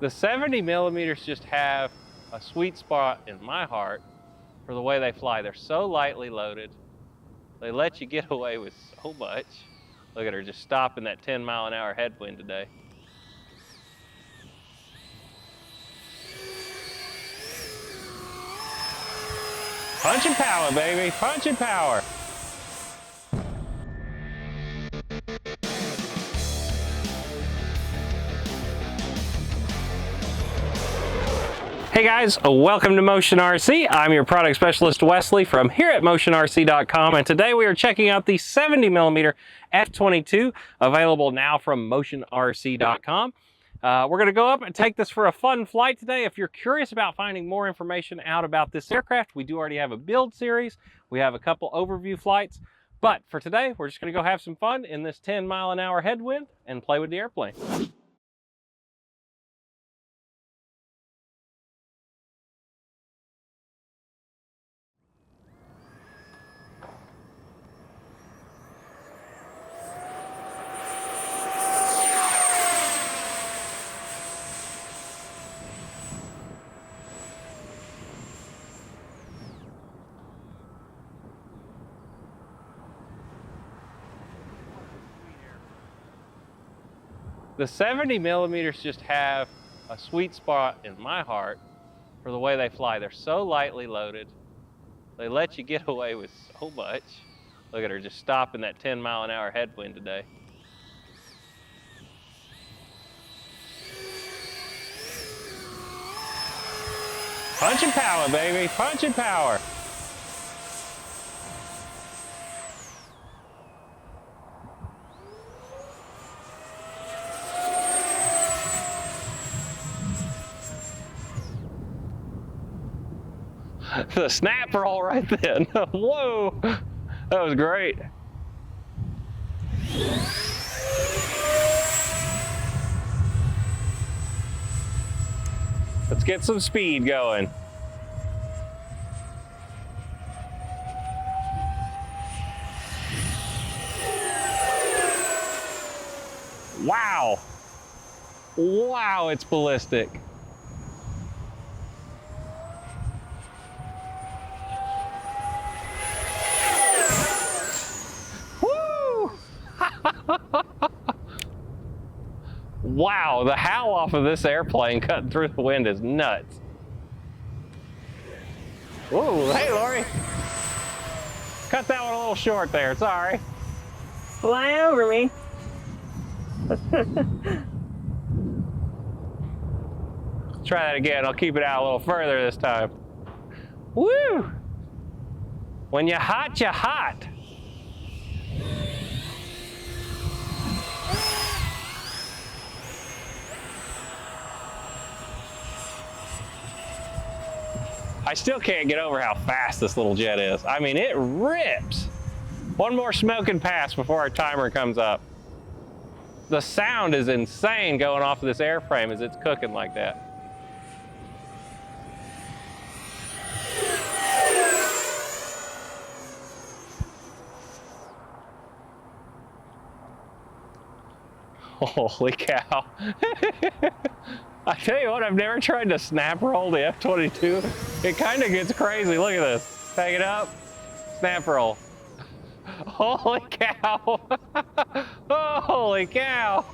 The 70 millimeters just have a sweet spot in my heart for the way they fly. They're so lightly loaded. They let you get away with so much. Look at her just stopping that 10-mile-an-hour headwind today. Punch and power, baby, punch and power. Hey guys, welcome to Motion RC. I'm your product specialist Wesley from here at motionrc.com, and today we are checking out the 70mm F-22, available now from motionrc.com. We're going to go up and take this for a fun flight today. If you're curious about finding more information out about this aircraft, we do already have a build series. We have a couple overview flights, but for today, we're just going to go have some fun in this 10-mile-an-hour headwind and play with the airplane. The 70 millimeters just have a sweet spot in my heart for the way they fly. They're so lightly loaded. They let you get away with so much. Look at her just stopping that 10-mile-an-hour headwind today. Punch and power, baby, punch and power. The snap roll right then. Whoa, that was great. Let's get some speed going. Wow. Wow, it's ballistic. Wow, the howl off of this airplane cutting through the wind is nuts. Whoa, hey Lori. Cut that one a little short there, sorry. Fly over me. Try that again, I'll keep it out a little further this time. Woo! When you're hot, you're hot. I still can't get over how fast this little jet is. I mean, it rips. One more smoke and pass before our timer comes up. The sound is insane going off of this airframe as it's cooking like that. Holy cow. I tell you what, I've never tried to snap roll the F-22. It kind of gets crazy. Look at this. Take it up, snap roll. Holy cow. Holy cow.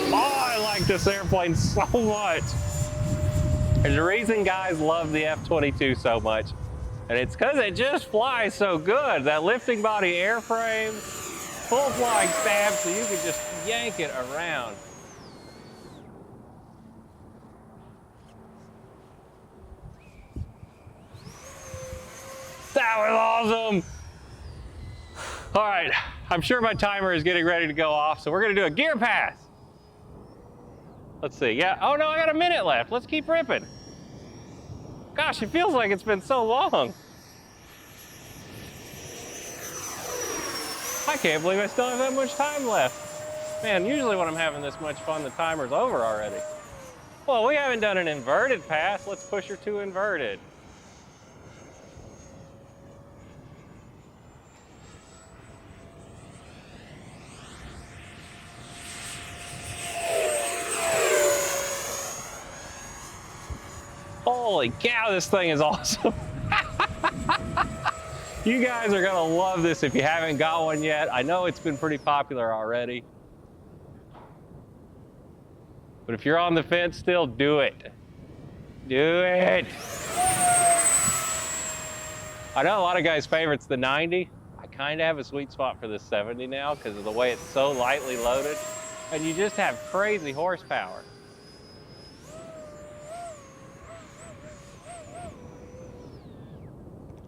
Oh, I like this airplane so much. There's a reason guys love the F-22 so much, and it's because it just flies so good. That lifting body airframe, full flying stab, so you can just yank it around. That was awesome. All right, I'm sure my timer is getting ready to go off, so we're gonna do a gear pass. Let's see, yeah, oh no, I got a minute left. Let's keep ripping. Gosh, it feels like it's been so long. I can't believe I still have that much time left. Man, usually when I'm having this much fun, the timer's over already. Well, we haven't done an inverted pass. Let's push her to inverted. Holy cow, this thing is awesome. You guys are gonna love this if you haven't got one yet. I know it's been pretty popular already. But if you're on the fence still, do it. Do it. I know a lot of guys' favorites the 90. I kind of have a sweet spot for the 70 now because of the way it's so lightly loaded. And you just have crazy horsepower.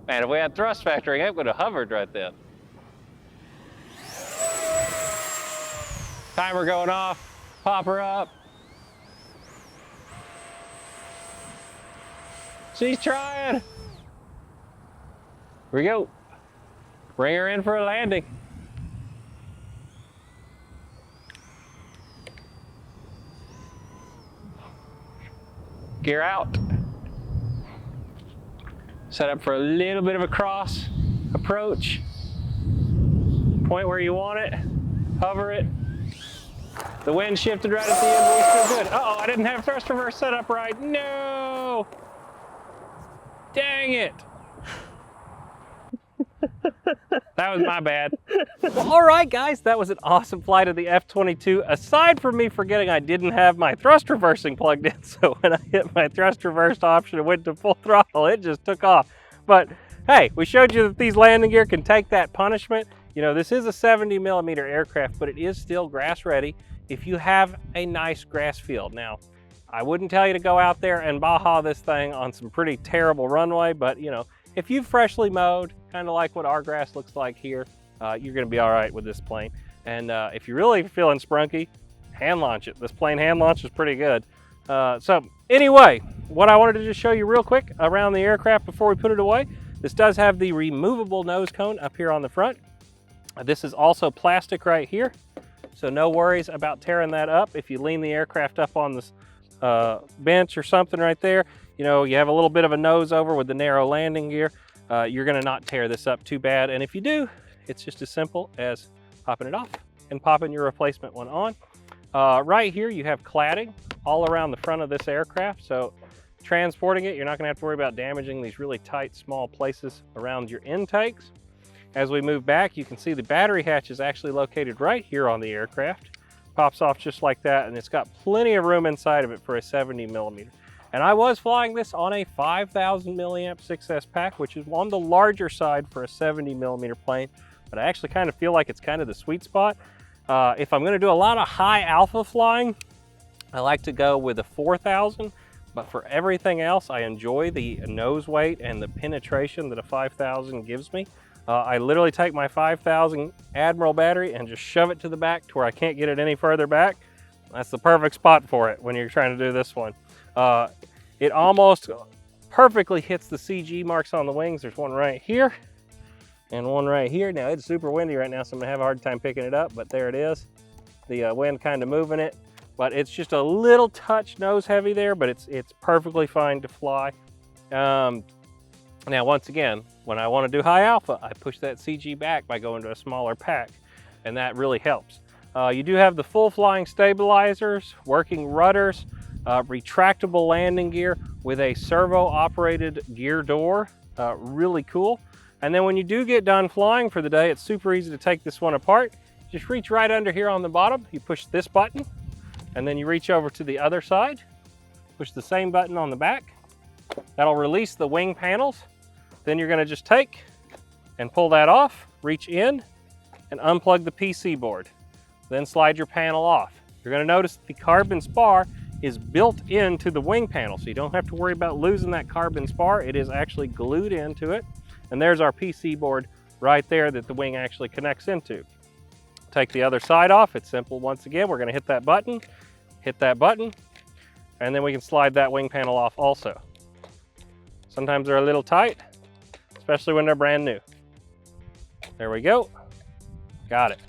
Man, if we had thrust factoring, it would have hovered right then. Timer going off, pop her up. She's trying. Here we go. Bring her in for a landing. Gear out. Set up for a little bit of a cross approach. Point where you want it, hover it. The wind shifted right at the end, but we're still good. Uh-oh, I didn't have thrust reverse set up right. No! Dang it! That was my bad. Well, all right, guys, that was an awesome flight of the F-22. Aside from me forgetting I didn't have my thrust reversing plugged in, so when I hit my thrust reverse option and went to full throttle, it just took off. But hey, we showed you that these landing gear can take that punishment. You know, this is a 70mm aircraft, but it is still grass ready if you have a nice grass field. Now, I wouldn't tell you to go out there and baja this thing on some pretty terrible runway, but you know, if you've freshly mowed, kind of like what our grass looks like here, you're gonna be all right with this plane. And if you're really feeling sprunky, hand launch it. This plane hand launch is pretty good. So anyway, what I wanted to just show you real quick around the aircraft before we put it away, this does have the removable nose cone up here on the front. This is also plastic right here, so no worries about tearing that up. If you lean the aircraft up on this bench or something right there, you know, you have a little bit of a nose over with the narrow landing gear, you're gonna not tear this up too bad. And if you do, it's just as simple as popping it off and popping your replacement one on. Right here, you have cladding all around the front of this aircraft. So transporting it, you're not gonna have to worry about damaging these really tight, small places around your intakes. As we move back, you can see the battery hatch is actually located right here on the aircraft. Pops off just like that, and it's got plenty of room inside of it for a 70mm. And I was flying this on a 5,000 milliamp 6S pack, which is on the larger side for a 70mm plane, but I actually kind of feel like it's kind of the sweet spot. If I'm gonna do a lot of high alpha flying, I like to go with a 4,000, but for everything else, I enjoy the nose weight and the penetration that a 5,000 gives me. I literally take my 5,000 Admiral battery and just shove it to the back to where I can't get it any further back. That's the perfect spot for it when you're trying to do this one. It almost perfectly hits the CG marks on the wings. There's one right here and one right here. Now it's super windy right now, so I'm gonna have a hard time picking it up, but there it is. The wind kind of moving it, but it's just a little touch nose heavy there, but it's perfectly fine to fly. Now, once again, when I want to do high alpha, I push that CG back by going to a smaller pack, and that really helps. You do have the full flying stabilizers, working rudders, retractable landing gear with a servo operated gear door. Really cool. And then when you do get done flying for the day, it's super easy to take this one apart. Just reach right under here on the bottom, you push this button, and then you reach over to the other side, push the same button on the back. That'll release the wing panels. Then you're gonna just take and pull that off, reach in and unplug the PC board. Then slide your panel off. You're gonna notice the carbon spar is built into the wing panel, so you don't have to worry about losing that carbon spar. It is actually glued into it. And there's our PC board right there that the wing actually connects into. Take the other side off. It's simple. Once again, we're gonna hit that button, and then we can slide that wing panel off also. Sometimes they're a little tight, especially when they're brand new. There we go. Got it.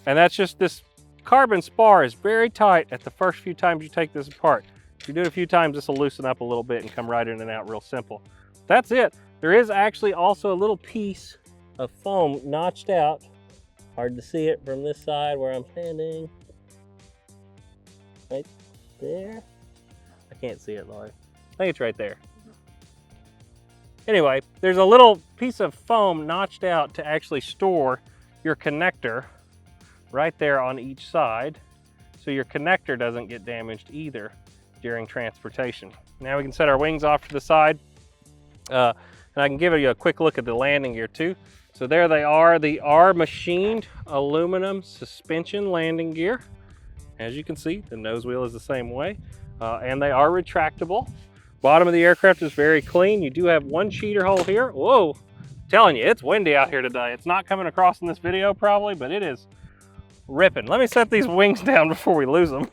And that's just this carbon spar is very tight at the first few times you take this apart. If you do it a few times, this will loosen up a little bit and come right in and out real simple. That's it. There is actually also a little piece of foam notched out. Hard to see it from this side where I'm standing. Right there. I can't see it, Laurie. I think it's right there. Anyway, there's a little piece of foam notched out to actually store your connector right there on each side, so your connector doesn't get damaged either during transportation. Now we can set our wings off to the side, and I can give you a quick look at the landing gear too. So there they are. They are machined aluminum suspension landing gear. As you can see, the nose wheel is the same way, and they are retractable. Bottom of the aircraft is very clean. You do have one cheater hole here. Whoa, I'm telling you, it's windy out here today. It's not coming across in this video probably, but it is ripping. Let me set these wings down before we lose them.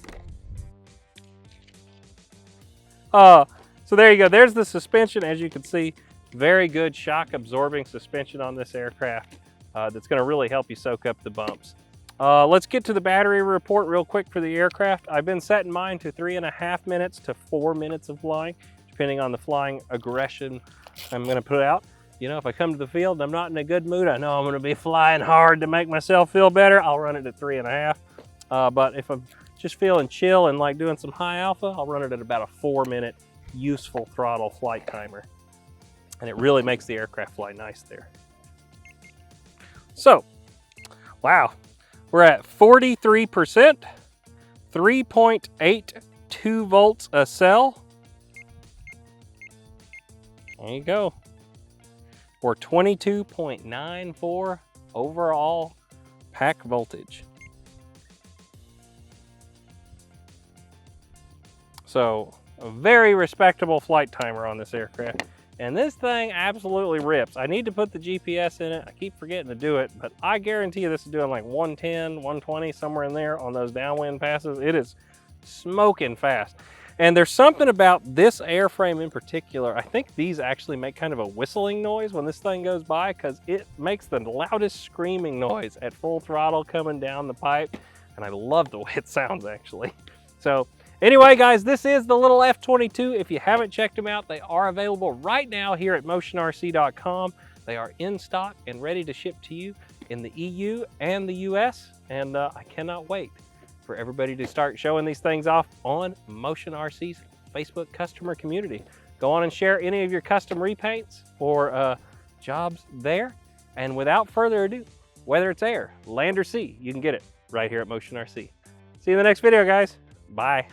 So there you go. There's the suspension. As you can see, very good shock absorbing suspension on this aircraft that's going to really help you soak up the bumps. Let's get to the battery report real quick for the aircraft. I've been setting mine to 3.5 minutes to 4 minutes of flying, depending on the flying aggression I'm going to put out. You know, if I come to the field and I'm not in a good mood, I know I'm going to be flying hard to make myself feel better, I'll run it at 3.5. But if I'm just feeling chill and like doing some high alpha, I'll run it at about a 4-minute useful throttle flight timer. And it really makes the aircraft fly nice there. So, wow, we're at 43%, 3.82 volts a cell. There you go. Or 22.94 overall pack voltage. So a very respectable flight timer on this aircraft. And this thing absolutely rips. I need to put the GPS in it. I keep forgetting to do it, but I guarantee you this is doing like 110, 120, somewhere in there on those downwind passes. It is smoking fast. And there's something about this airframe in particular. I think these actually make kind of a whistling noise when this thing goes by, because it makes the loudest screaming noise at full throttle coming down the pipe. And I love the way it sounds actually. So anyway, guys, this is the little F-22. If you haven't checked them out, they are available right now here at motionrc.com. They are in stock and ready to ship to you in the EU and the US. And I cannot wait for everybody to start showing these things off on Motion RC's Facebook customer community. Go on and share any of your custom repaints or jobs there. And without further ado, whether it's air, land, or sea, you can get it right here at Motion RC. See you in the next video, guys. Bye.